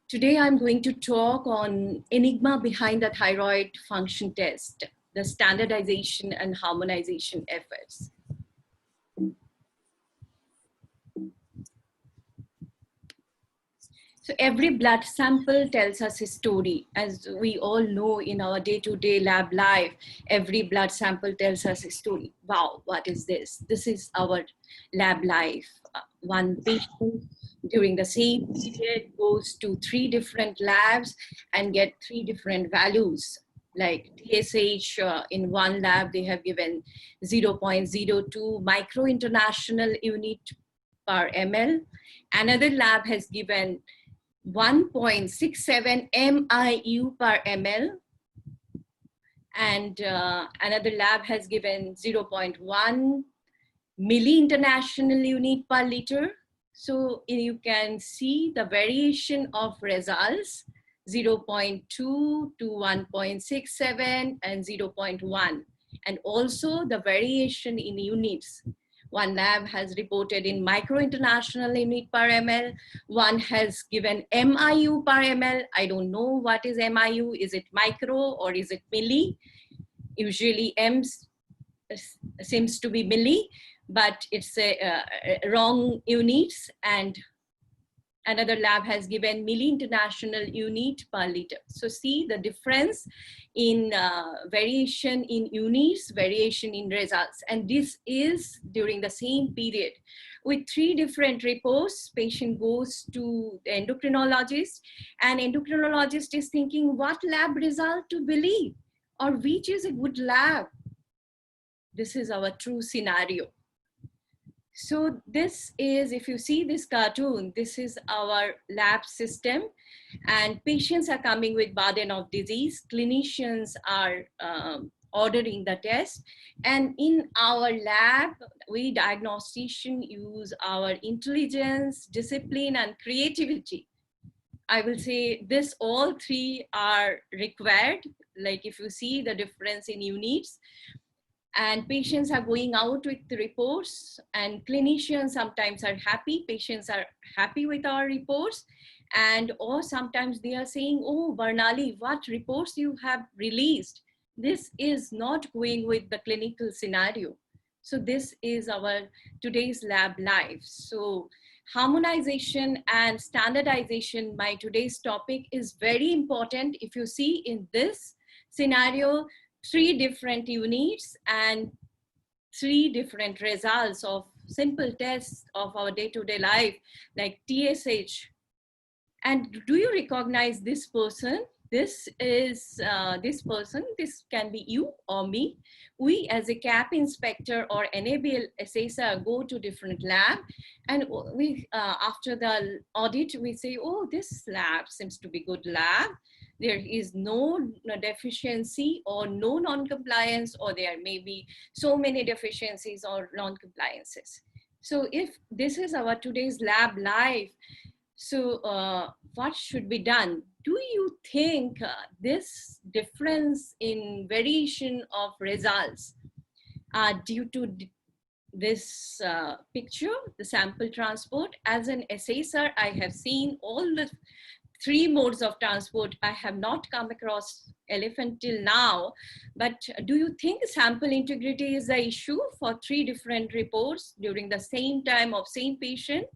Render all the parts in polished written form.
Today I'm going to talk on Enigma behind the thyroid function test, the standardization and harmonization efforts. So every blood sample tells us a story. As we all know in our day-to-day lab life, every blood sample tells us a story. Wow, what is this? This is our lab life. One patient during the same period goes to 3 different labs and get 3 different values. Like TSH in one lab, they have given 0.02 micro international unit per ml. Another lab has given 1.67 MIU per ml, and another lab has given 0.1 milli international unit per liter. So you can see the variation of results, 0.2 to 1.67 and 0.1, and also the variation in units. One lab has reported in micro international unit per ml. One has given MIU per ml. I don't know what is MIU. Is it micro or is it milli? Usually M seems to be milli, but it's a wrong units. And another lab has given milli international unit per liter. So see the difference in variation in units, variation in results. And this is during the same period. With 3 different reports, patient goes to the endocrinologist, and endocrinologist is thinking what lab result to believe or which is a good lab. This is our true scenario. So this is, if you see this cartoon, this is our lab system, and patients are coming with burden of disease. Clinicians are ordering the test, and in our lab, we diagnostician use our intelligence, discipline, and creativity. I will say this, all 3 are required. Like if you see the difference in units, and patients are going out with the reports, and clinicians sometimes are happy, patients are happy with our reports, and or sometimes they are saying, oh, Barnali, what reports you have released? This is not going with the clinical scenario. So this is our today's lab life. So harmonization and standardization, my today's topic, is very important. If you see in this scenario, 3 different units and 3 different results of simple tests of our day-to-day life, like TSH. And do you recognize this person? This is this person. This can be you or me. We as a CAP inspector or NABL assessor go to different lab, and we after the audit, we say, oh, this lab seems to be good lab. There is no deficiency or no non-compliance, or there may be so many deficiencies or non-compliances. So if this is our today's lab life, so what should be done? Do you think this difference in variation of results are due to this picture, the sample transport? As an assessor, I have seen all the 3 modes of transport. I have not come across elephant till now, but do you think sample integrity is the issue for 3 different reports during the same time of same patient?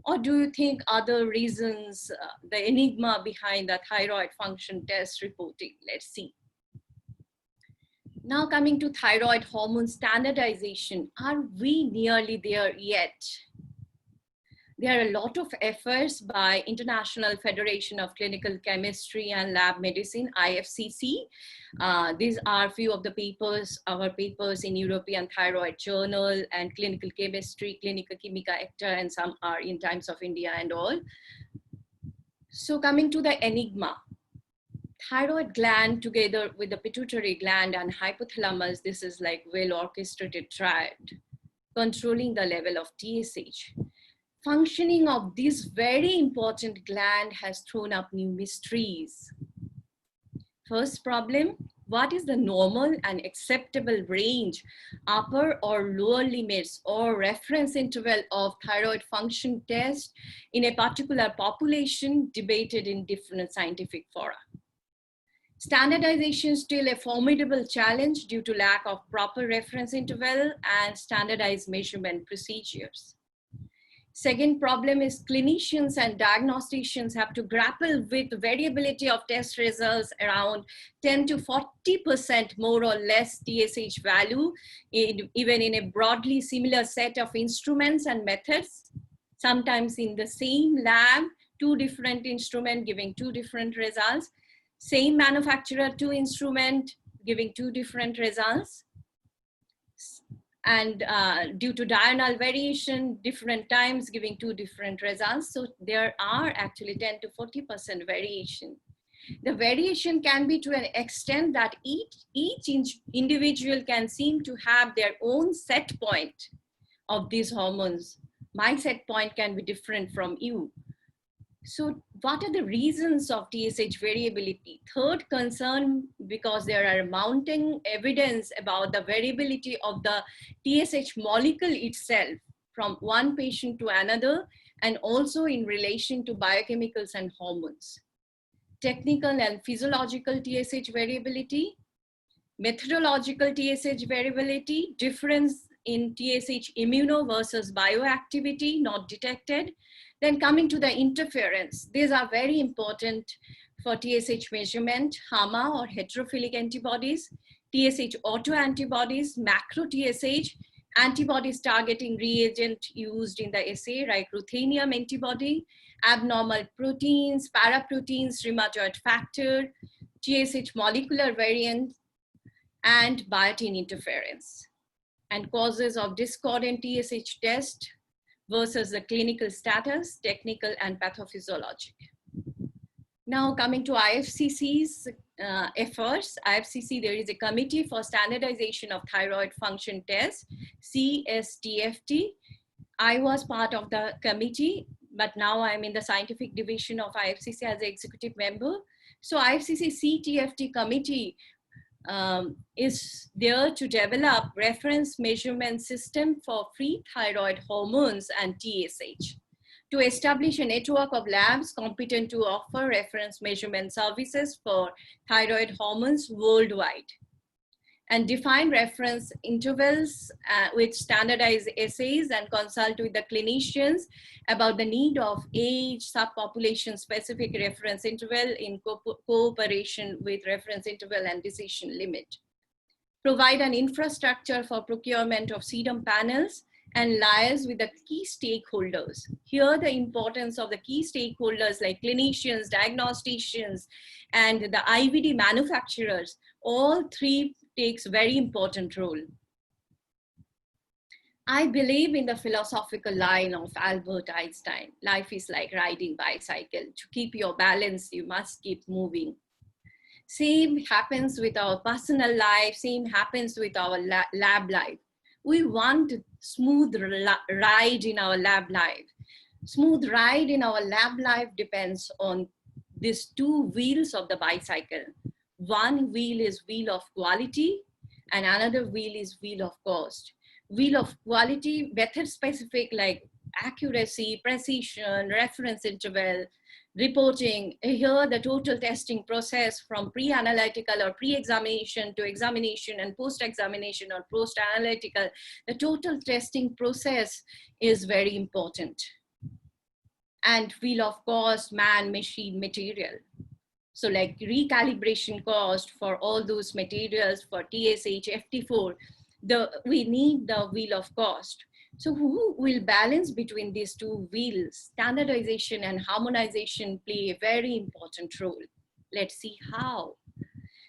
Or do you think other reasons, the enigma behind the thyroid function test reporting? Let's see. Now coming to thyroid hormone standardization, are we nearly there yet? There are a lot of efforts by International Federation of Clinical Chemistry and Lab Medicine, IFCC. These are few of the papers, our papers in European Thyroid Journal and Clinical Chemistry, Clinica Chimica Acta, and some are in Times of India and all. So coming to the enigma, thyroid gland together with the pituitary gland and hypothalamus, this is like well orchestrated triad, controlling the level of TSH. Functioning of this very important gland has thrown up new mysteries. First problem, what is the normal and acceptable range, upper or lower limits or reference interval of thyroid function test in a particular population debated in different scientific fora. Standardization is still a formidable challenge due to lack of proper reference interval and standardized measurement procedures. Second problem is clinicians and diagnosticians have to grapple with variability of test results around 10 to 40% more or less TSH value, even in a broadly similar set of instruments and methods. Sometimes in the same lab, two different instruments giving two different results. Same manufacturer, two instruments giving two different results. And due to diurnal variation, different times giving two different results. So there are actually 10 to 40% variation. The variation can be to an extent that each individual can seem to have their own set point of these hormones. My set point can be different from you. So what are the reasons of TSH variability? Third concern, because there are mounting evidence about the variability of the TSH molecule itself from one patient to another, and also in relation to biochemicals and hormones. Technical and physiological TSH variability, methodological TSH variability, difference in TSH immuno versus bioactivity not detected. Then coming to the interference, these are very important for TSH measurement, HAMA or heterophilic antibodies, TSH autoantibodies, macro TSH, antibodies targeting reagent used in the assay, like ruthenium antibody, abnormal proteins, paraproteins, rheumatoid factor, TSH molecular variant, and biotin interference. And causes of discordant TSH test versus the clinical status, technical and pathophysiologic. Now coming to IFCC's efforts, IFCC, there is a committee for standardization of thyroid function tests, CSTFT. I was part of the committee, but now I'm in the scientific division of IFCC as an executive member. So IFCC CTFT committee is there to develop reference measurement system for free thyroid hormones and TSH, to establish a network of labs competent to offer reference measurement services for thyroid hormones worldwide, and define reference intervals with standardized assays, and consult with the clinicians about the need of age, subpopulation specific reference interval in cooperation with reference interval and decision limit. Provide an infrastructure for procurement of sedum panels and liaise with the key stakeholders. Here, the importance of the key stakeholders like clinicians, diagnosticians, and the IVD manufacturers, all three takes very important role. I believe in the philosophical line of Albert Einstein. Life is like riding bicycle. To keep your balance, you must keep moving. Same happens with our personal life, same happens with our lab life. We want smooth ride in our lab life. Smooth ride in our lab life depends on these two wheels of the bicycle. One wheel is wheel of quality and another wheel is wheel of cost. Wheel of quality, method specific like accuracy, precision, reference interval, reporting. Here the total testing process from pre-analytical or pre-examination to examination and post-examination or post-analytical, the total testing process is very important. And wheel of cost, man, machine, material. So like recalibration cost for all those materials for TSH, FT4, we need the wheel of cost. So who will balance between these two wheels? Standardization and harmonization play a very important role. Let's see how.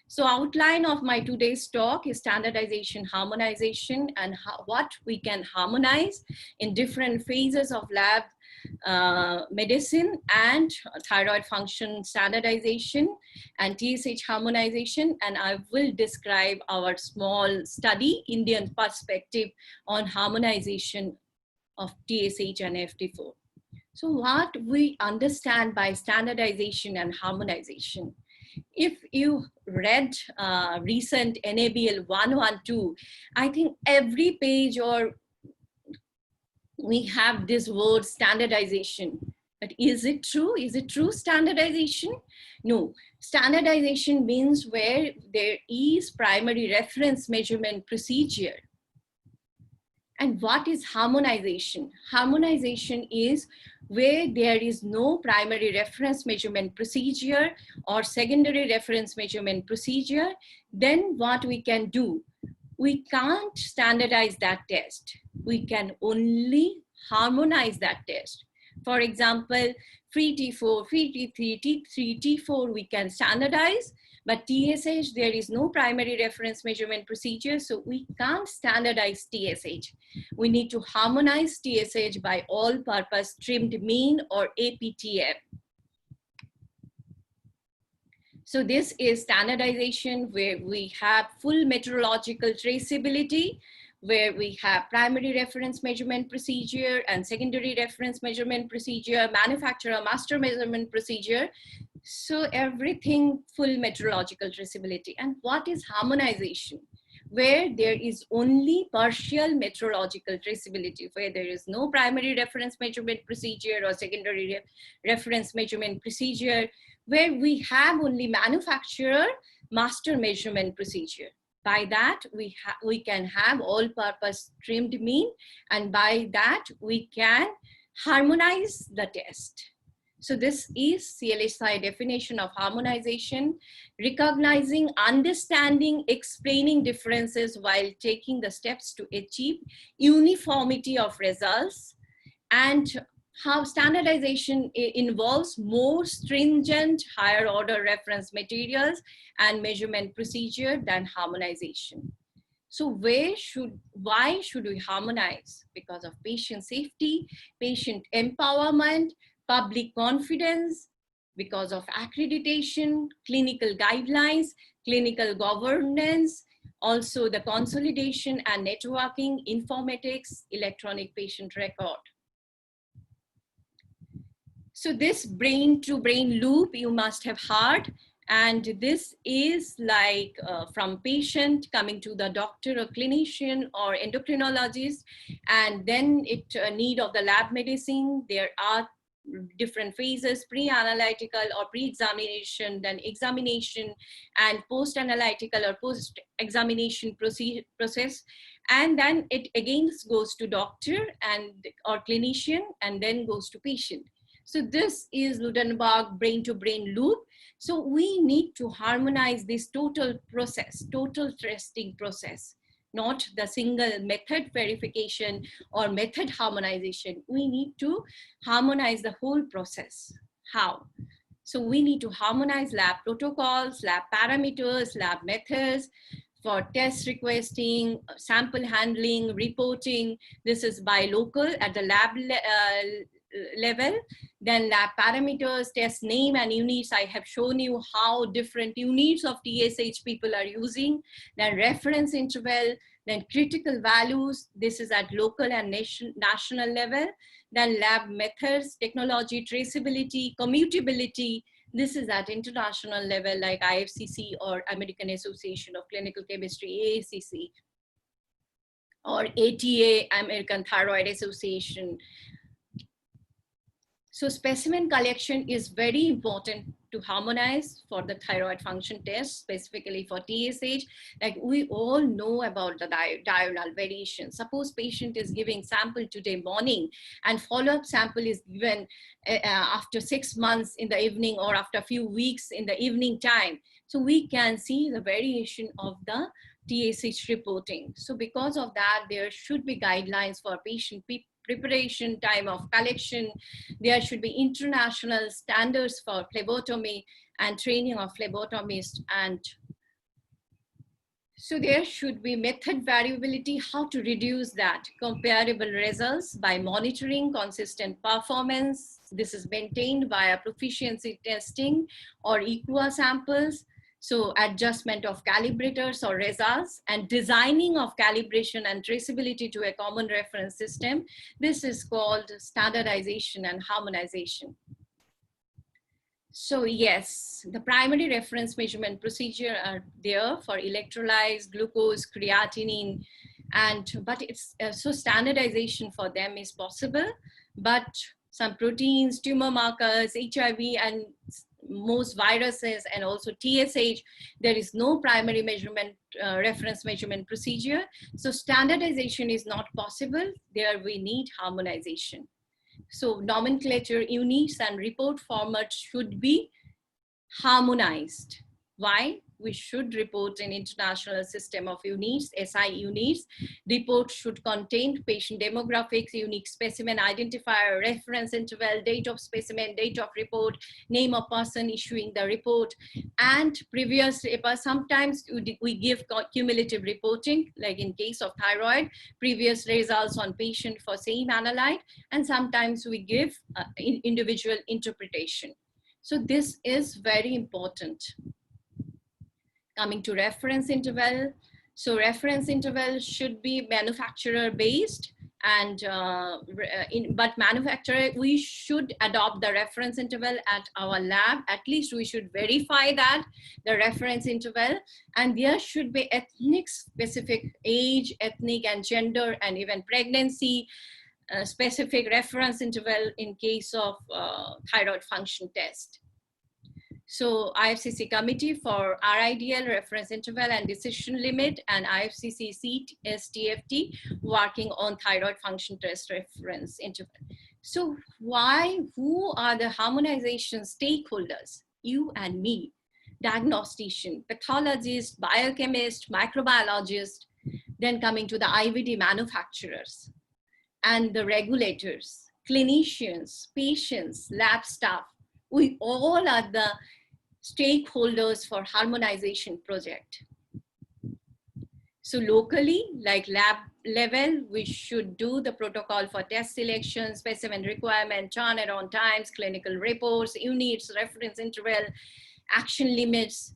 So outline of my today's talk is standardization, harmonization, and what we can harmonize in different phases of lab medicine and thyroid function standardization and TSH harmonization. And I will describe our small study, Indian perspective on harmonization of TSH and FT4. So what we understand by standardization and harmonization? If you read recent NABL 112, I think every page or we have this word standardization. But is it true? Is it true standardization? No. Standardization means where there is primary reference measurement procedure. And what is harmonization? Harmonization is where there is no primary reference measurement procedure or secondary reference measurement procedure. Then what we can do? We can't standardize that test. We can only harmonize that test. For example, free T4, free T3, T3, T4, we can standardize, but TSH, there is no primary reference measurement procedure, so we can't standardize TSH. We need to harmonize TSH by all-purpose trimmed mean or APTM. So this is standardization where we have full meteorological traceability, where we have primary reference measurement procedure and secondary reference measurement procedure, manufacturer master measurement procedure. So everything full meteorological traceability. And what is harmonization? Where there is only partial meteorological traceability, where there is no primary reference measurement procedure or secondary reference measurement procedure, where we have only manufacturer master measurement procedure. By that, we can have all-purpose trimmed mean, and by that, we can harmonize the test. So this is CLSI definition of harmonization: recognizing, understanding, explaining differences while taking the steps to achieve uniformity of results. And how standardization involves more stringent higher order reference materials and measurement procedure than harmonization. So why should we harmonize? Because of patient safety, patient empowerment, public confidence, because of accreditation, clinical guidelines, clinical governance, also the consolidation and networking, informatics, electronic patient record. So this brain-to-brain loop you must have heard, and this is like from patient coming to the doctor or clinician or endocrinologist, and then it need of the lab medicine. There are different phases: pre-analytical or pre-examination, then examination, and post-analytical or post-examination process. And then it again goes to doctor and or clinician, and then goes to patient. So this is Ludenberg brain-to-brain loop. So we need to harmonize this total process, total testing process, not the single method verification or method harmonization. We need to harmonize the whole process. How? So we need to harmonize lab protocols, lab parameters, lab methods for test requesting, sample handling, reporting. This is by local at the lab level. Then lab parameters, test name and units. I have shown you how different units of TSH people are using. Then reference interval, then critical values. This is at local and national level. Then lab methods, technology, traceability, commutability. This is at international level like IFCC or American Association of Clinical Chemistry, AACC, or ATA, American Thyroid Association. So specimen collection is very important to harmonize for the thyroid function test, specifically for TSH. Like we all know about the diurnal variation. Suppose patient is giving sample today morning and follow-up sample is given after 6 months in the evening or after a few weeks in the evening time. So we can see the variation of the TSH reporting. So because of that, there should be guidelines for patient preparation, time of collection. There should be international standards for phlebotomy and training of phlebotomists. And so there should be method variability, how to reduce that. Comparable results by monitoring consistent performance. This is maintained via proficiency testing or EQA samples. So adjustment of calibrators or results and designing of calibration and traceability to a common reference system. This is called standardization and harmonization. So yes, the primary reference measurement procedure are there for electrolytes, glucose, creatinine, but it's so standardization for them is possible, but some proteins, tumor markers, HIV, and most viruses, and also TSH, there is no primary measurement reference measurement procedure. So standardization is not possible. There we need harmonization. So nomenclature, units, and report formats should be harmonized. Why? We should report an international system of units, SI units. Report should contain patient demographics, unique specimen identifier, reference interval, date of specimen, date of report, name of person issuing the report, and previous. Sometimes we give cumulative reporting, like in case of thyroid, previous results on patient for same analyte, and sometimes we give individual interpretation. So this is very important. Coming to reference interval. So reference interval should be manufacturer based, and but manufacturer, we should adopt the reference interval at our lab. At least we should verify that the reference interval, and there should be ethnic specific age, ethnic and gender, and even pregnancy specific reference interval in case of thyroid function test. So IFCC committee for RIDL, reference interval and decision limit, and IFCC STFT working on thyroid function test reference interval. So who are the harmonization stakeholders? You and me, diagnostician, pathologist, biochemist, microbiologist, then coming to the IVD manufacturers and the regulators, clinicians, patients, lab staff. We all are the stakeholders for harmonization project. So locally, like lab level, we should do the protocol for test selection, specimen requirement, turnaround times, clinical reports, units, reference interval, action limits,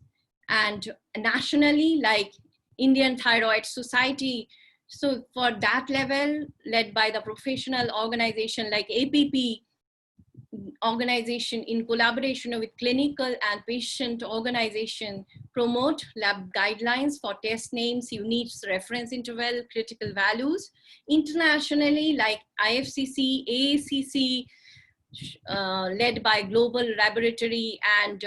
and nationally, like Indian Thyroid Society. So for that level, led by the professional organization like APP, organization in collaboration with clinical and patient organization, promote lab guidelines for test names, units, reference interval, critical values. Internationally, like IFCC, AACC, led by global laboratory and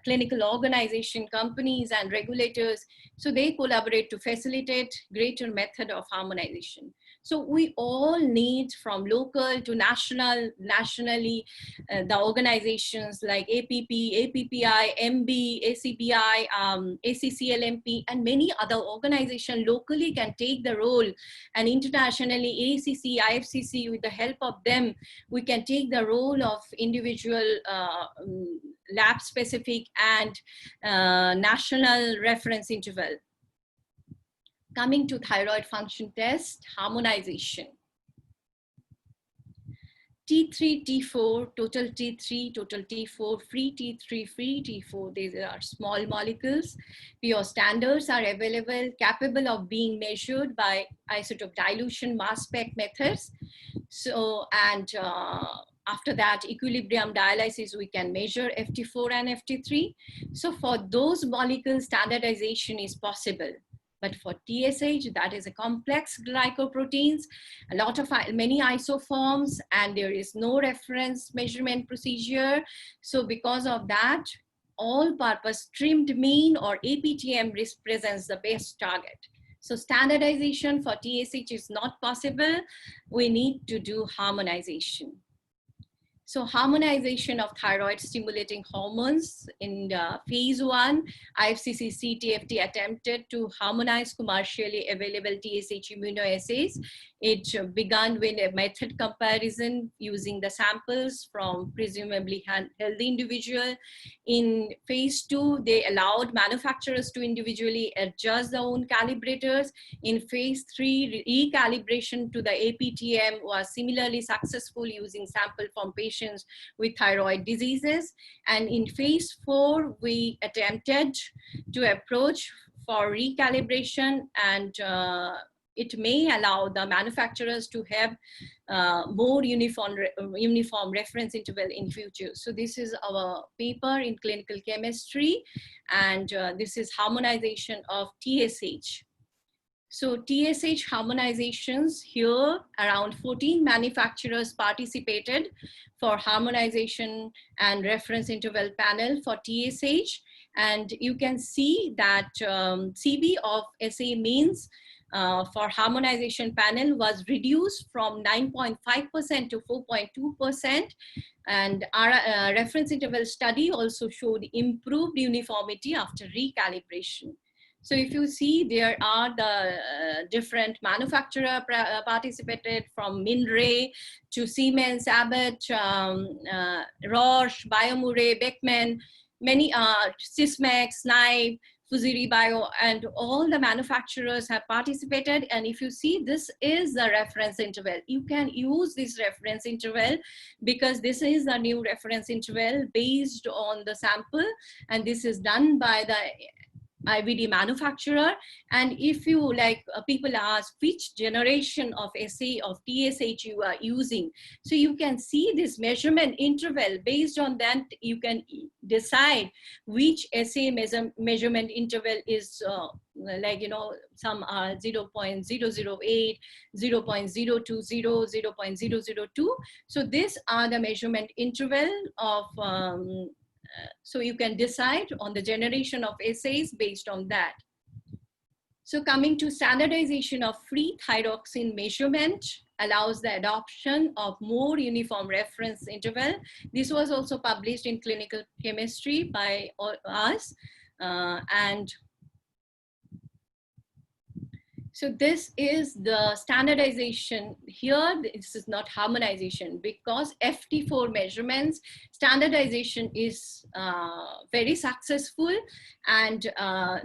clinical organization, companies and regulators. So they collaborate to facilitate greater method of harmonization. So we all need, from local to nationally, the organizations like APP, APPI, MB, ACBI, ACCLMP, and many other organizations locally can take the role, and internationally, ACC, IFCC, with the help of them, we can take the role of individual lab specific and national reference interval. Coming to thyroid function test, harmonization. T3, T4, total T3, total T4, free T3, free T4, these are small molecules. Pure standards are available, capable of being measured by isotope dilution mass spec methods. So, and after that, equilibrium dialysis, we can measure FT4 and FT3. So for those molecules, standardization is possible. But for TSH, that is a complex glycoproteins, many isoforms, and there is no reference measurement procedure. So because of that, all-purpose trimmed mean or APTM represents the best target. So standardization for TSH is not possible. We need to do harmonization. So harmonization of thyroid stimulating hormones in phase 1, IFCC CTFT attempted to harmonize commercially available TSH immunoassays. It began with a method comparison using the samples from presumably healthy individual. In phase 2, they allowed manufacturers to individually adjust their own calibrators. In phase 3, recalibration to the APTM was similarly successful using sample from patients with thyroid diseases. And in phase 4, we attempted to approach for recalibration and it may allow the manufacturers to have more uniform reference interval in future. So this is our paper in clinical chemistry, and this is harmonization of TSH. So TSH harmonizations here, around 14 manufacturers participated for harmonization and reference interval panel for TSH. And you can see that CV of SA means for harmonization panel was reduced from 9.5% to 4.2%. And our reference interval study also showed improved uniformity after recalibration. So if you see, there are the different manufacturer participated, from Mindray to Siemens, Abbott, Roche, Biomure, Beckman, many Sysmex, Knife, Fuziri Bio, and all the manufacturers have participated. And if you see, this is the reference interval. You can use this reference interval because this is a new reference interval based on the sample, and this is done by the IVD manufacturer. And if you people ask which generation of SA of TSH you are using, so you can see this measurement interval. Based on that, you can decide which SA measurement interval is some are 0.008, 0.020, 0.002. So these are the measurement interval of so you can decide on the generation of assays based on that. So coming to standardization of free thyroxine measurement allows the adoption of more uniform reference interval. This was also published in Clinical Chemistry by us. And so this is the standardization. Here, this is not harmonization, because FT4 measurements, standardization is very successful, and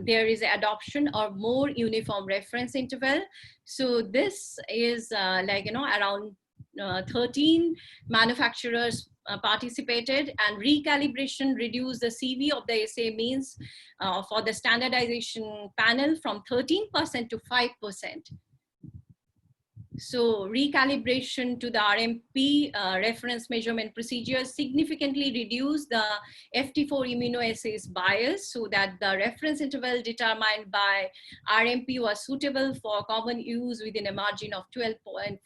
there is adoption of more uniform reference interval. So this is around 13 manufacturers participated, and recalibration reduced the CV of the assay means for the standardization panel from 13% to 5%. So recalibration to the RMP reference measurement procedure significantly reduced the FT4 immunoassays bias, so that the reference interval determined by RMP was suitable for common use within a margin of 12.5%.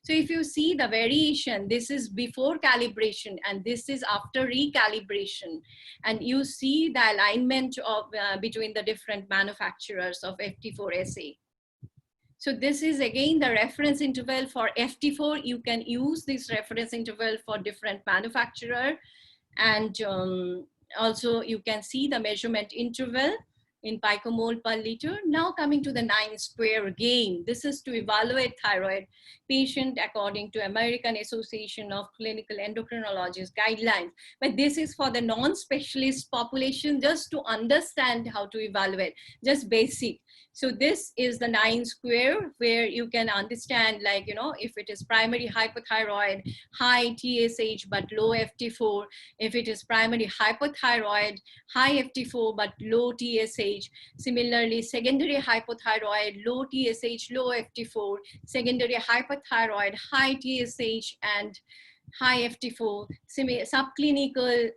So if you see the variation, this is before calibration and this is after recalibration, and you see the alignment of between the different manufacturers of FT4 assay. So this is again the reference interval for FT4. You can use this reference interval for different manufacturer. And also you can see the measurement interval in picomole per liter. Now coming to the 9-square game. This is to evaluate thyroid patient according to American Association of Clinical Endocrinologists guidelines. But this is for the non-specialist population, just to understand how to evaluate, just basic. So this is the 9-square, where you can understand, if it is primary hypothyroid, high TSH but low FT4. If it is primary hypothyroid, high FT4 but low TSH. Similarly, secondary hypothyroid, low TSH, low FT4. Secondary hypothyroid, high TSH and high FT4, subclinical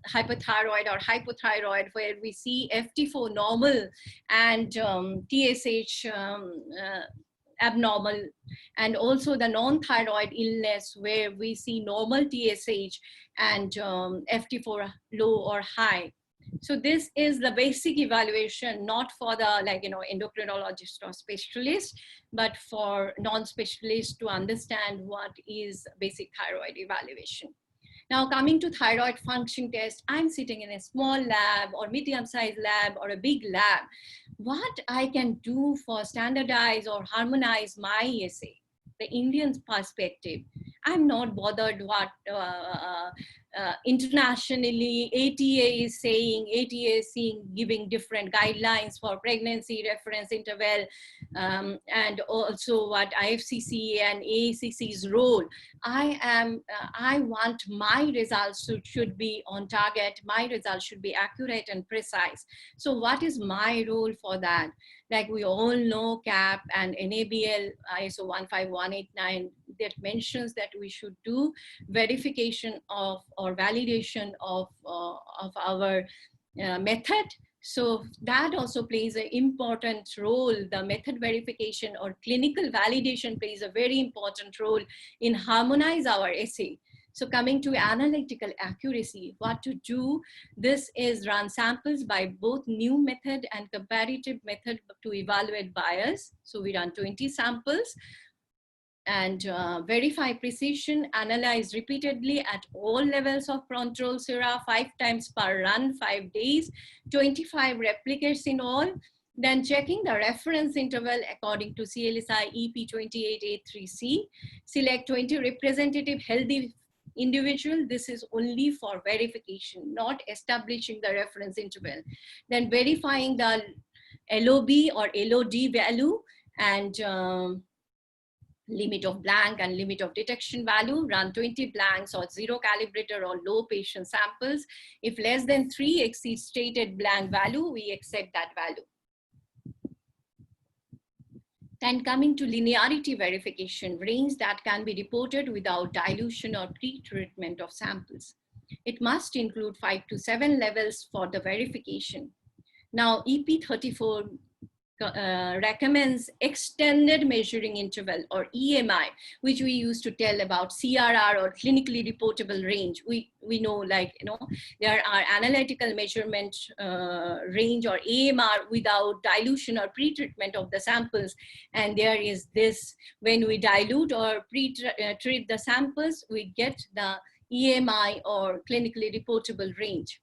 hypothyroid or hypothyroid, where we see FT4 normal and TSH abnormal, and also the non-thyroid illness, where we see normal TSH and FT4 low or high. So this is the basic evaluation, not for the endocrinologist or specialist, but for non-specialists to understand what is basic thyroid evaluation. Now coming to thyroid function test, I'm sitting in a small lab or medium-sized lab or a big lab. What I can do for standardize or harmonize my assay, the Indian perspective, I'm not bothered what internationally, ATA is giving different guidelines for pregnancy reference interval, and also what IFCC and AACC's role. I want my results should be on target. My results should be accurate and precise. So what is my role for that? Like we all know, CAP and NABL ISO 15189 that mentions that we should do verification of or validation of our method. So that also plays an important role. The method verification or clinical validation plays a very important role in harmonize our assay. So coming to analytical accuracy, what to do, this is run samples by both new method and comparative method to evaluate bias. So we run 20 samples and verify precision, analyze repeatedly at all levels of control sera 5 times per run, 5 days, 25 replicates in all. Then checking the reference interval according to CLSI EP2883C, select 20 representative healthy individual. This is only for verification, not establishing the reference interval. Then verifying the LOB or LOD value and limit of blank and limit of detection value, run 20 blanks or zero calibrator or low patient samples. If less than 3 exceeds stated blank value, we accept that value. Then coming to linearity verification, range that can be reported without dilution or pre-treatment of samples. It must include 5 to 7 levels for the verification. Now, EP34 recommends extended measuring interval or EMI, which we use to tell about CRR or clinically reportable range. We know, like, you know, there are analytical measurement range or AMR without dilution or pre-treatment of the samples. And there is this, when we dilute or pre-treat the samples, we get the EMI or clinically reportable range.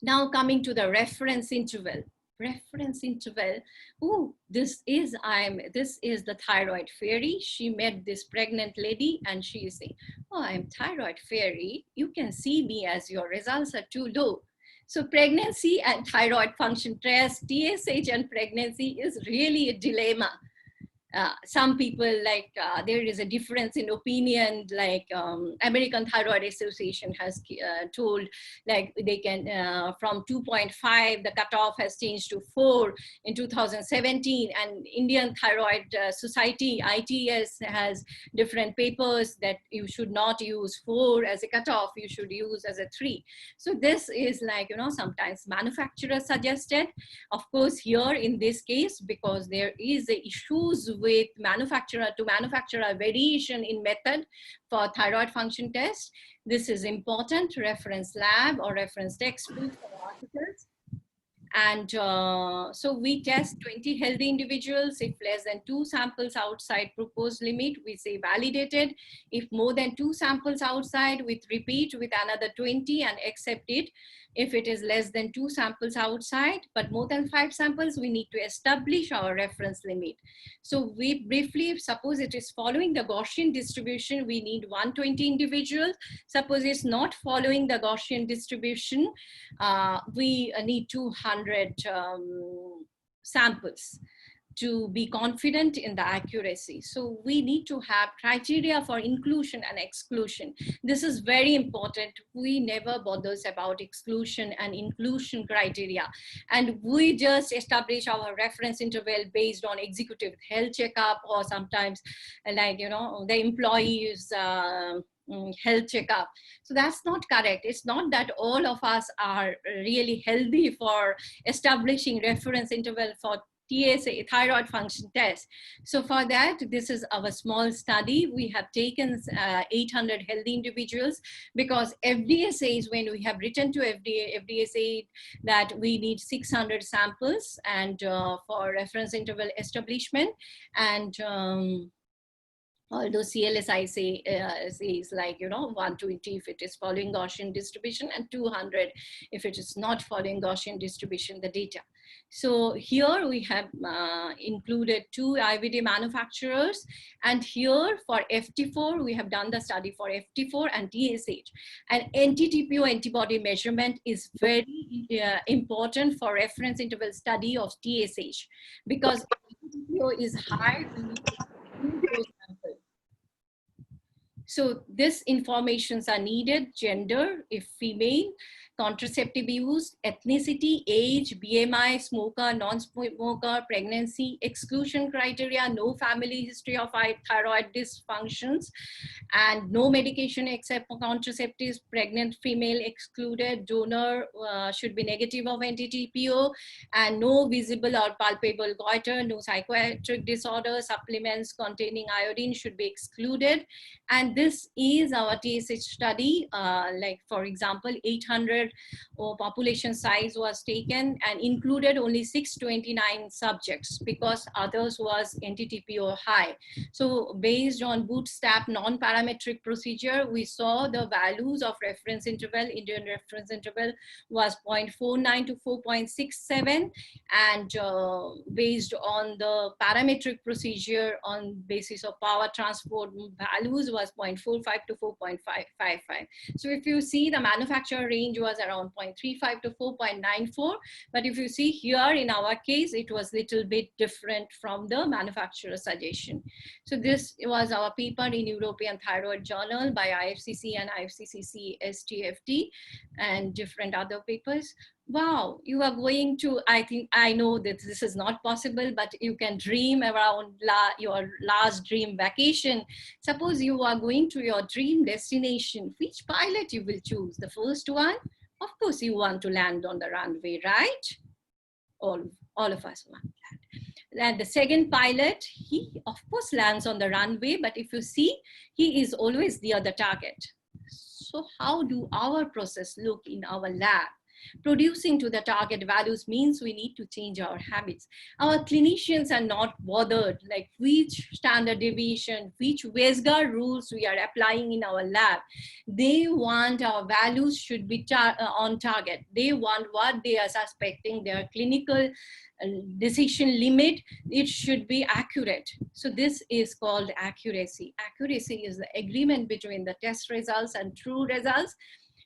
Now coming to the reference interval. Reference interval. Oh, this is the thyroid fairy. She met this pregnant lady and she is saying, oh, I'm thyroid fairy. You can see me as your results are too low. So pregnancy and thyroid function test, TSH and pregnancy is really a dilemma. Some people like there is a difference in opinion, like American Thyroid Association has told like they can from 2.5 the cutoff has changed to 4 in 2017, and Indian Thyroid Society ITS has different papers that you should not use 4 as a cutoff, you should use as a 3. So this is like, you know, sometimes manufacturer suggested. Of course here in this case, because there is the issues with manufacturer to manufacturer variation in method for thyroid function test. This is important, reference lab or reference textbook or articles. And so we test 20 healthy individuals. If less than 2 samples outside proposed limit, we say validated. If more than 2 samples outside, we repeat with another 20 and accept it. If it is less than 2 samples outside, but more than 5 samples, we need to establish our reference limit. So we briefly, suppose it is following the Gaussian distribution, we need 120 individuals. Suppose it's not following the Gaussian distribution, we need 200 samples to be confident in the accuracy. So we need to have criteria for inclusion and exclusion. This is very important. We never bothers about exclusion and inclusion criteria. And we just establish our reference interval based on executive health checkup, or sometimes like, you know, the employees health checkup. So that's not correct. It's not that all of us are really healthy for establishing reference interval for TSA, thyroid function test. So for that, this is our small study. We have taken 800 healthy individuals, because FDA says, when we have written to FDA said that we need 600 samples and for reference interval establishment. And although CLSI says like, you know, 120 if it is following Gaussian distribution and 200 if it is not following Gaussian distribution, the data. So here we have included 2 IVD manufacturers, and here for FT4, we have done the study for FT4 and TSH. And anti-TPO antibody measurement is very important for reference interval study of TSH, because anti-TPO is high when you include those samples. So this informations are needed: gender, if female, contraceptive use, ethnicity, age, BMI, smoker, non-smoker, pregnancy, exclusion criteria, no family history of thyroid dysfunctions, and no medication except for contraceptives, pregnant female excluded, donor should be negative of anti-TPO, and no visible or palpable goiter, no psychiatric disorder, supplements containing iodine should be excluded. And this is our TSH study. Like for example, 800 population size was taken and included only 629 subjects because others was anti-TPO high. So based on bootstrap non-parametric procedure, we saw the values of reference interval, Indian reference interval was 0.49 to 4.67, and based on the parametric procedure on basis of power transport values was 0.45 to 4.55. So if you see, the manufacturer range was around 0.35 to 4.94, but if you see here in our case, it was little bit different from the manufacturer suggestion. So this was our paper in European Thyroid Journal by IFCC and IFCC STFD and different other papers. Wow, you are going to, I know that this is not possible, but you can dream around your last dream vacation. Suppose you are going to your dream destination, which pilot you will choose? The first one? Of course, you want to land on the runway, right? All of us want that. And the second pilot, he of course lands on the runway, but if you see, he is always near the target. So how do our process look in our lab? Producing to the target values means we need to change our habits. Our clinicians are not bothered like which standard deviation, which Weisgard rules we are applying in our lab. They want our values should be on target. They want what they are suspecting, their clinical decision limit, it should be accurate. So this is called accuracy. Accuracy is the agreement between the test results and true results.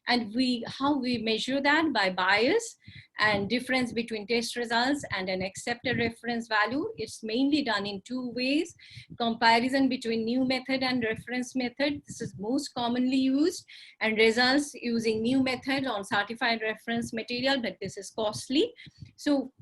And how we measure that? By bias and difference between test results and an accepted reference value. It's mainly done in 2 ways. Comparison between new method and reference method. This is most commonly used, and results using new method on certified reference material, but this is costly. So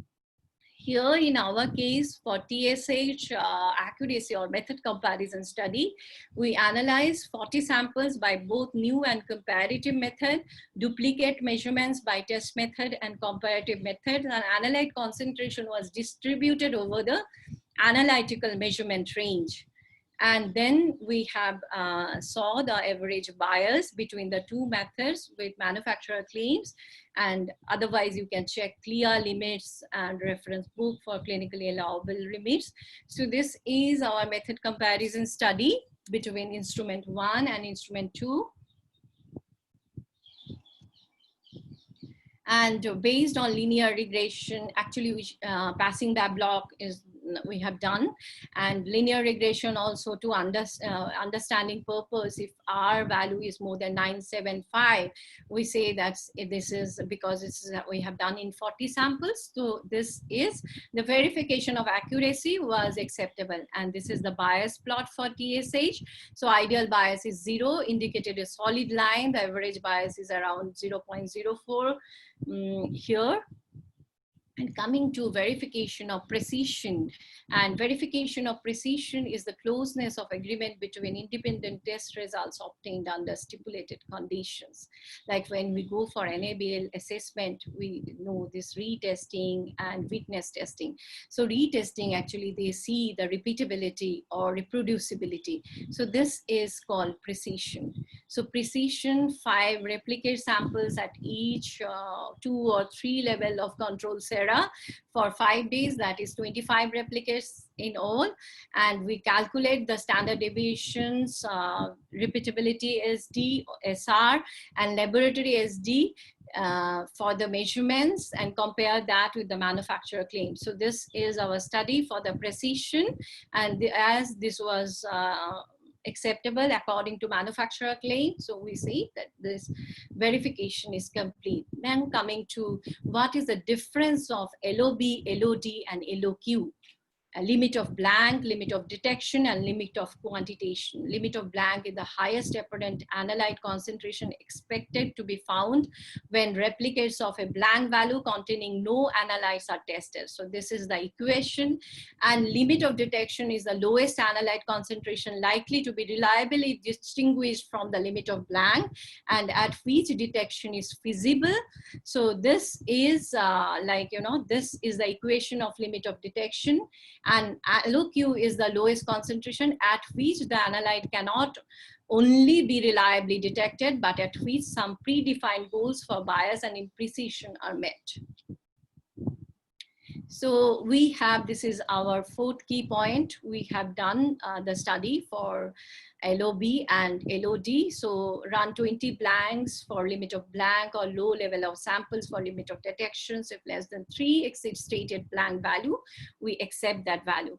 here in our case for TSH accuracy or method comparison study, we analyzed 40 samples by both new and comparative method, duplicate measurements by test method and comparative method, and analyte concentration was distributed over the analytical measurement range. And then we have saw the average bias between the 2 methods with manufacturer claims, and otherwise you can check CLIA limits and reference book for clinically allowable limits. So this is our method comparison study between instrument 1 and instrument 2. And based on linear regression, actually passing that block is we have done, and linear regression also to understanding purpose. If R value is more than 975, we say that this is because it's we have done in 40 samples. So this is the verification of accuracy was acceptable, and this is the bias plot for TSH. So ideal bias is 0, indicated a solid line. The average bias is around 0.04 here. And coming to verification of precision, and verification of precision is the closeness of agreement between independent test results obtained under stipulated conditions. Like when we go for NABL assessment, we know this retesting and witness testing. So retesting, actually they see the repeatability or reproducibility. So this is called precision. So precision, 5 replicate samples at each 2 or 3 level of control sera for 5 days, that is 25 replicates in all, and we calculate the standard deviations, repeatability SD, SR, and laboratory SD. for the measurements and compare that with the manufacturer claim. So this is our study for the precision, and as this was acceptable according to manufacturer claim, so we see that this verification is complete. Then coming to what is the difference of LOB, LOD and LOQ. A limit of blank, limit of detection, and limit of quantitation. Limit of blank is the highest apparent analyte concentration expected to be found when replicates of a blank value containing no analytes are tested. So this is the equation. And limit of detection is the lowest analyte concentration likely to be reliably distinguished from the limit of blank, and at which detection is feasible. So this is this is the equation of limit of detection. And LOQ is the lowest concentration at which the analyte cannot only be reliably detected, but at which some predefined goals for bias and imprecision are met. So we have, this is our fourth key point. We have done the study for LOB and LOD. So run 20 blanks for limit of blank or low level of samples for limit of detections. If less than 3 exceeds stated blank value, we accept that value.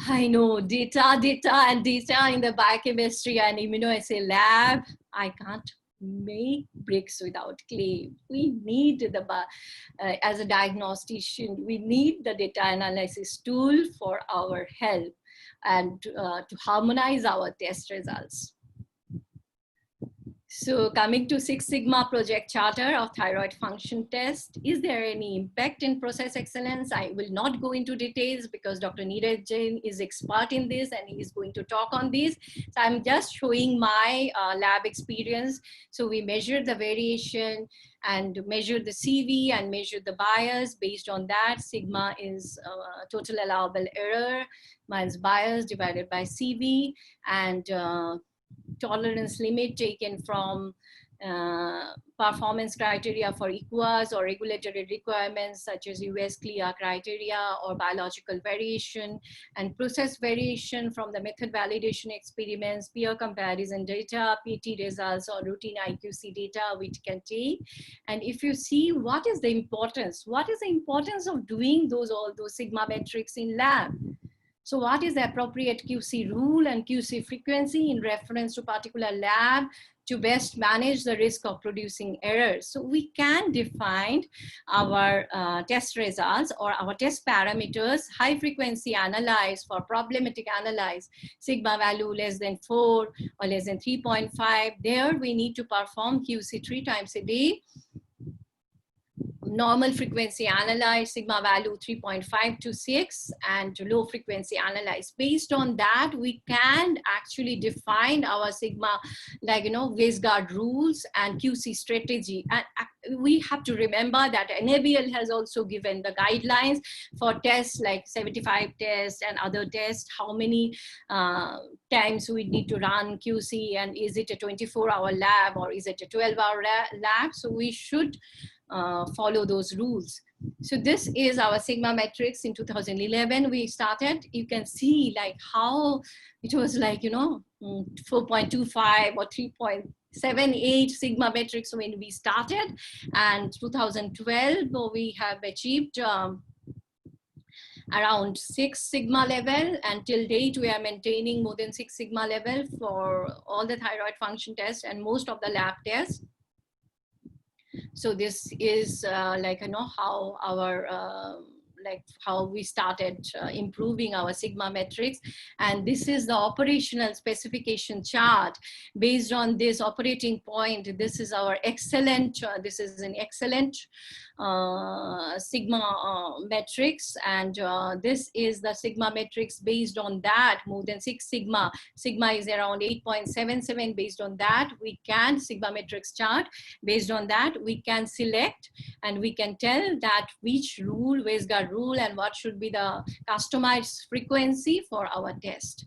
I know data in the biochemistry and immunoassay lab. I can't make bricks without claim. We need the, as a diagnostician, we need the data analysis tool for our help and to harmonize our test results. So coming to Six Sigma project charter of thyroid function test, is there any impact in process excellence? I will not go into details because Dr. Neeraj Jain is expert in this and he is going to talk on this. So I'm just showing my lab experience. So we measure the variation and measure the CV and measure the bias. Based on that, sigma is total allowable error minus bias divided by CV, and tolerance limit taken from performance criteria for EQUAs or regulatory requirements such as US CLIA criteria or biological variation, and process variation from the method validation experiments, peer comparison data, PT results, or routine IQC data which can take. And if you see what is the importance of doing all those sigma metrics in lab? So what is the appropriate QC rule and QC frequency in reference to particular lab to best manage the risk of producing errors? So we can define our test results or our test parameters, high frequency analyze for problematic analyze, sigma value less than 4 or less than 3.5. There we need to perform QC 3 times a day. Normal frequency analyze, sigma value 3.5 to 6, and low frequency analyze. Based on that, we can actually define our sigma, waistguard rules and QC strategy. And we have to remember that NABL has also given the guidelines for tests like 75 tests and other tests, how many times we need to run QC, and is it a 24-hour lab or is it a 12-hour lab? So we should follow those rules. So this is our sigma metrics. In 2011 we started. You can see how it was 4.25 or 3.78 sigma metrics when we started, and 2012 we have achieved around 6 sigma level, and till date we are maintaining more than 6 sigma level for all the thyroid function tests and most of the lab tests. So this is how our how we started improving our sigma metrics. And this is the operational specification chart. Based on this operating point, this is our excellent, this is an excellent sigma metrics, and this is the sigma metrics. Based on that, more than 6 sigma is around 8.77. Based on that, we can sigma metrics chart. Based on that, we can select and we can tell that which rule, waistguard rule, and what should be the customized frequency for our test.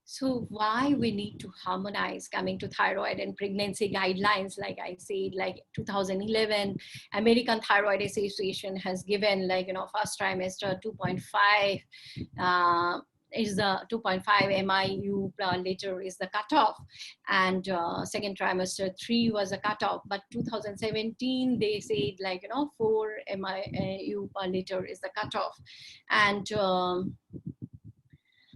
So why we need to harmonize? Coming to thyroid and pregnancy guidelines, like I said, 2011, American Thyroid Association has given first trimester 2.5 is the 2.5 MIU per liter is the cutoff, and second trimester 3 was a cutoff. But 2017 they said, like, 4 MIU per liter is the cutoff. And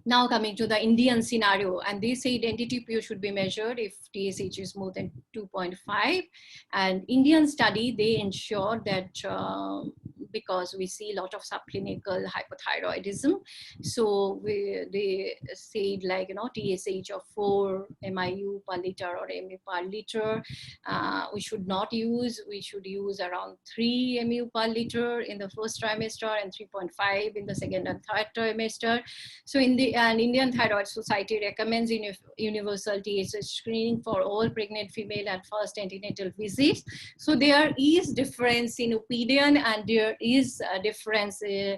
now coming to the Indian scenario, and they said NT-TPO should be measured if TSH is more than 2.5. And Indian study, they ensured that because we see a lot of subclinical hypothyroidism, so they said, like, TSH of 4 MIU per liter or MU per liter, we should not use. We should use around 3 MU per liter in the first trimester and 3.5 in the second and third trimester. So in the Indian Thyroid Society recommends universal TSH screening for all pregnant female at first antenatal visit. So there is difference in opinion, and there is a difference in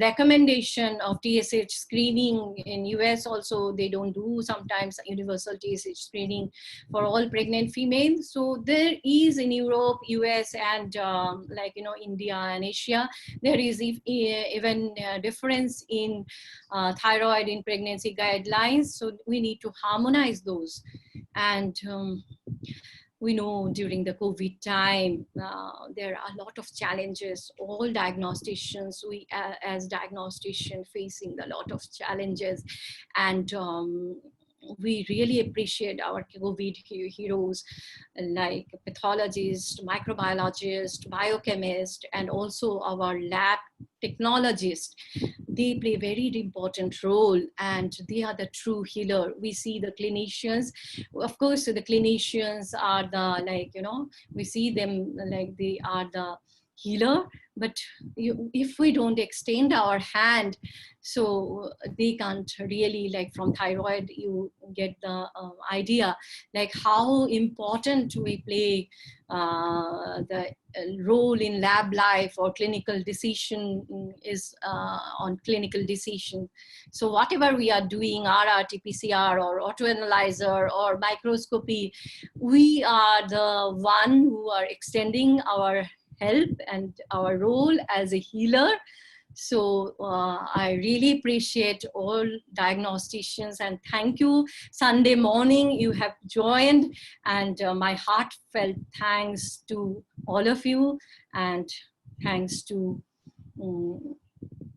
recommendation of TSH screening. In US also, they don't do sometimes universal TSH screening for all pregnant females. So there is in Europe, US, and India and Asia, there is even difference in thyroid in pregnancy guidelines. So we need to harmonize those. And we know during the COVID time, there are a lot of challenges. All diagnosticians, we as diagnosticians facing a lot of challenges. And we really appreciate our COVID heroes like pathologists, microbiologists, biochemists, and also our lab technologists. They play a very important role, and they are the true healer. We see the clinicians. Of course, the clinicians are the, we see them like they are the healer, but if we don't extend our hand, so they can't really, like, from thyroid you get the idea like how important we play the role in lab life or clinical decision is on clinical decision. So whatever we are doing, RRT, PCR or autoanalyzer or microscopy, we are the one who are extending our help and our role as a healer. So I really appreciate all diagnosticians, and thank you. Sunday morning you have joined, and my heartfelt thanks to all of you, and thanks to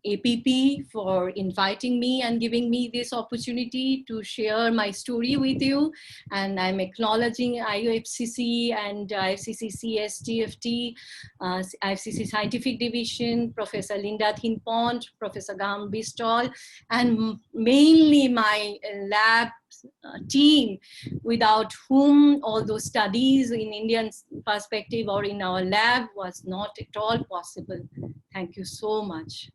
APP for inviting me and giving me this opportunity to share my story with you. And I'm acknowledging IFCC and IFCC CSTFT, IFCC Scientific Division, Professor Linda Thinpont, Professor Gam Bistol, and mainly my lab team, without whom all those studies in Indian perspective or in our lab was not at all possible. Thank you so much.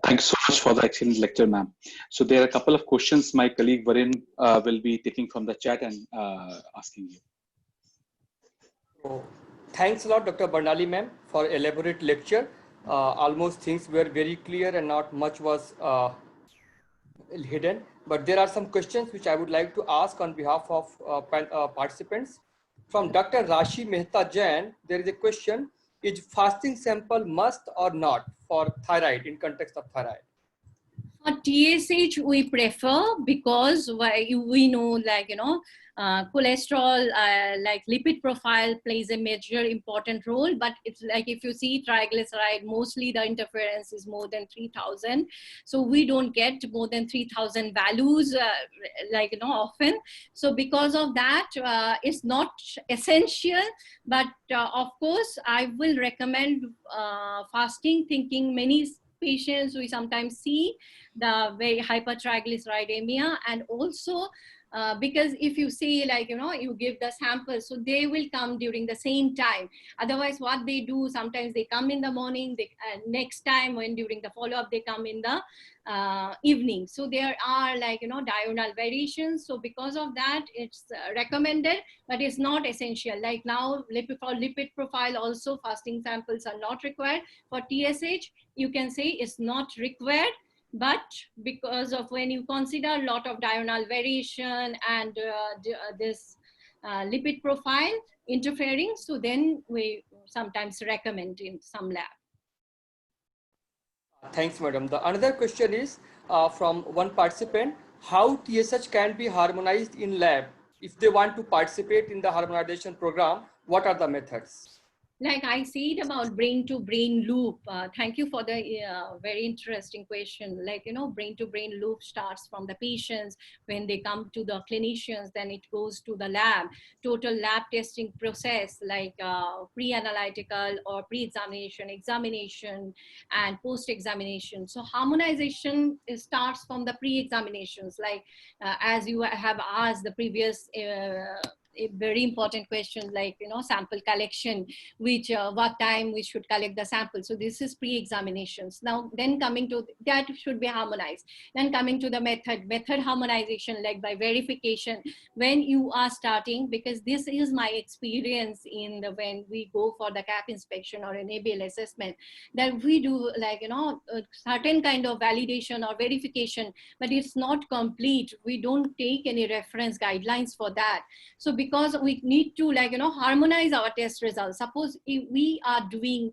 Thanks so much for the excellent lecture, ma'am. So there are a couple of questions my colleague Varun will be taking from the chat and asking you. So, thanks a lot, Dr. Barnali, ma'am, for elaborate lecture. Almost things were very clear and not much was hidden. But there are some questions which I would like to ask on behalf of participants. From Dr. Rashi Mehta Jain, there is a question: is fasting sample must or not for thyroid in context of thyroid? For TSH, we prefer, because we know, like, cholesterol, like lipid profile plays a major important role. But it's like, if you see triglyceride, mostly the interference is more than 3,000. So we don't get more than 3,000 values, often. So because of that, it's not essential. But of course, I will recommend fasting, thinking many patients we sometimes see the very hypertriglyceridemia, and also because if you say, like, you give the sample, so they will come during the same time. Otherwise, what they do, sometimes they come in the morning, next time when during the follow-up, they come in the evening. So there are, like, diurnal variations. So because of that, it's recommended, but it's not essential. Like now, for lipid profile also, fasting samples are not required. For TSH, you can say it's not required. But because of, when you consider a lot of diurnal variation and this lipid profile interfering, so then we sometimes recommend in some lab. Thanks, madam. The another question is from one participant: how TSH can be harmonized in lab? If they want to participate in the harmonization program, what are the methods? Like I said about brain to brain loop. Thank you for the very interesting question. Like, you know, brain to brain loop starts from the patients. When they come to the clinicians, then it goes to the lab. Total lab testing process, like pre-analytical or pre-examination, examination, and post-examination. So harmonization starts from the pre-examinations. Like as you have asked the previous a very important question, like, you know, sample collection, which what time we should collect the sample. So this is pre-examinations. Now then coming to that should be harmonized. Then coming to the method harmonization, like by verification, when you are starting, because this is my experience in the when we go for the cap inspection or an ABL assessment, that we do, like, you know, a certain kind of validation or verification, but it's not complete. We don't take any reference guidelines for that. So because we need to, like, you know, harmonize our test results. Suppose if we are doing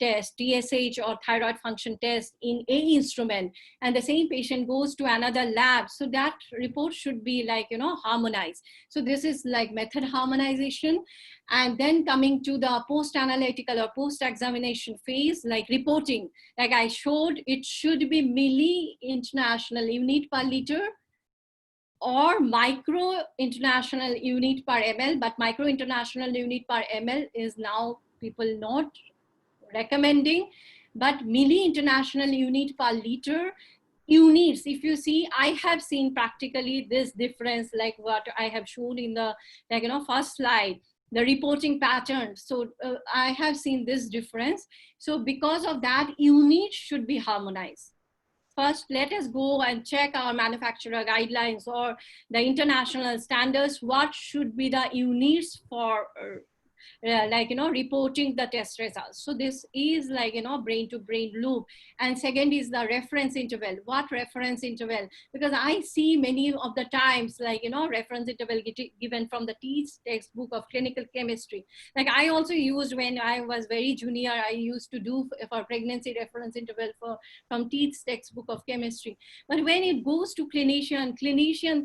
test, TSH or thyroid function test in a instrument, and the same patient goes to another lab, so that report should be, like, you know, harmonized. So this is like method harmonization. And then coming to the post-analytical or post-examination phase, like reporting, like I showed, it should be milli-international unit per liter or micro international unit per ml, but micro international unit per ml is now people not recommending, but milli international unit per liter units. If you see, I have seen practically this difference, like what I have shown in the, like, you know, first slide, the reporting pattern. So I have seen this difference. So because of that, units should be harmonized. First, let us go and check our manufacturer guidelines or the international standards. What should be the units for like, you know, reporting the test results. So this is, like, you know, brain to brain loop. And second is the reference interval. What reference interval? Because I see many of the times, like, you know, reference interval given from the TEAS textbook of clinical chemistry. Like I also used when I was very junior, I used to do for pregnancy reference interval from TEAS textbook of chemistry. But when it goes to clinician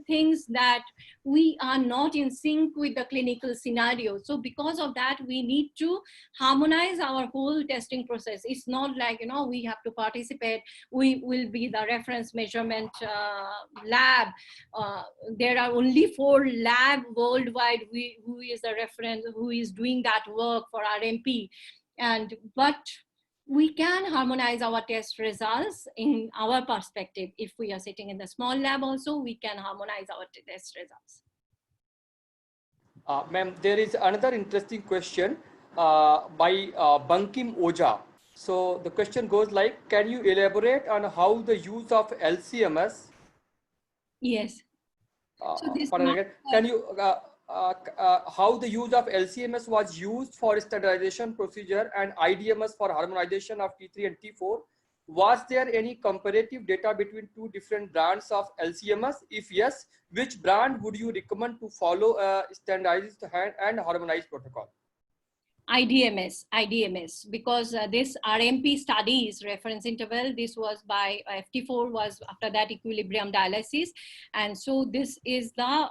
thinks that we are not in sync with the clinical scenario. So because of that, we need to harmonize our whole testing process. It's not like, you know, we have to participate. We will be the reference measurement lab. There are only 4 labs worldwide who is the reference, who is doing that work for RMP. But we can harmonize our test results in our perspective. If we are sitting in the small lab also, we can harmonize our test results. Ma'am, there is another interesting question by Bankim Oja. So the question goes like, can you elaborate on how the use of LCMS? Yes. So this can you how the use of LCMS was used for standardization procedure and IDMS for harmonization of T3 and T4? Was there any comparative data between 2 different brands of LCMS? If yes, which brand would you recommend to follow a standardized and harmonized protocol? IDMS, because this RMP studies reference interval, this was by FT4 was after that equilibrium dialysis. And so this is the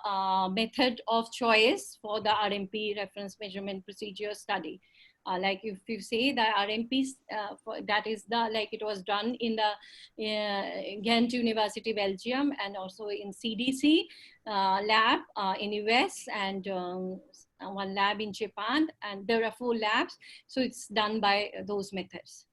method of choice for the RMP reference measurement procedure study. Like if you say the RMP, that is the, like it was done in the Ghent University, Belgium, and also in CDC lab in US, and one lab in Japan, and there are 4 labs. So it's done by those methods.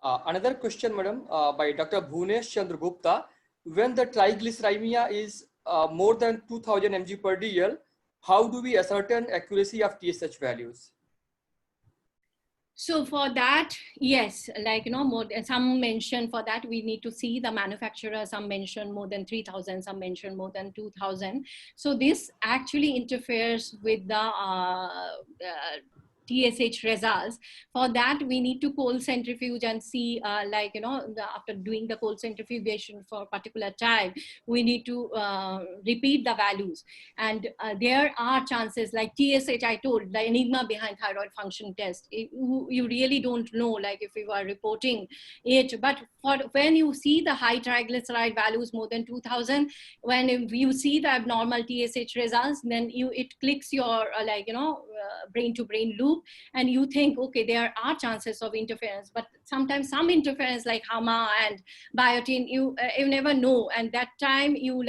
Another question, madam, by Dr. Bhunesh Chandra Gupta. When the triglyceridemia is more than 2000 mg per dl, how do we ascertain accuracy of TSH values? So for that, yes, like, you know, some mention for that, we need to see the manufacturer. Some mention more than 3000, some mention more than 2000. So this actually interferes with the TSH results. For that, we need to cold centrifuge and see, after doing the cold centrifugation for a particular time, we need to repeat the values. And there are chances, like TSH, I told, the Enigma behind thyroid function test. You really don't know, like if you are reporting it, but when you see the high triglyceride values more than 2000, when you see the abnormal TSH results, then it clicks your brain to brain loop, and you think, okay, there are chances of interference. But sometimes some interference like HAMA and biotin, you never know, and that time you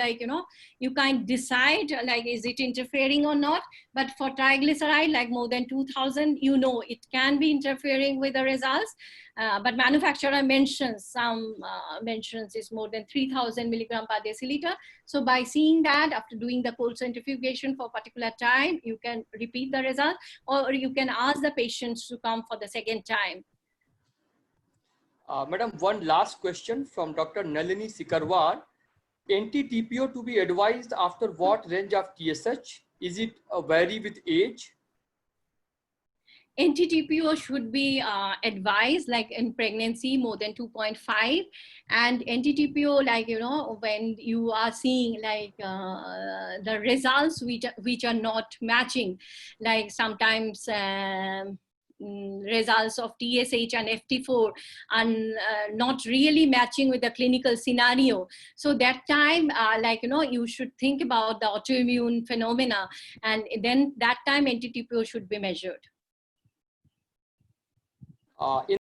can't decide like is it interfering or not. But for triglyceride like more than 2000, it can be interfering with the results. But manufacturer mentions is more than 3000 milligram per deciliter. So by seeing that, after doing the cold centrifugation for a particular time, you can repeat the result, or you can ask the patients to come for the second time. Madam, one last question from Dr. Nalini Sikarwar. NT-TPO to be advised after what range of TSH? Is it vary with age? NT-TPO should be advised like in pregnancy more than 2.5, and NT-TPO, when you are seeing the results which are not matching, like sometimes results of TSH and FT4 and not really matching with the clinical scenario. So that time, you should think about the autoimmune phenomena, and then that time NT-TPO should be measured. In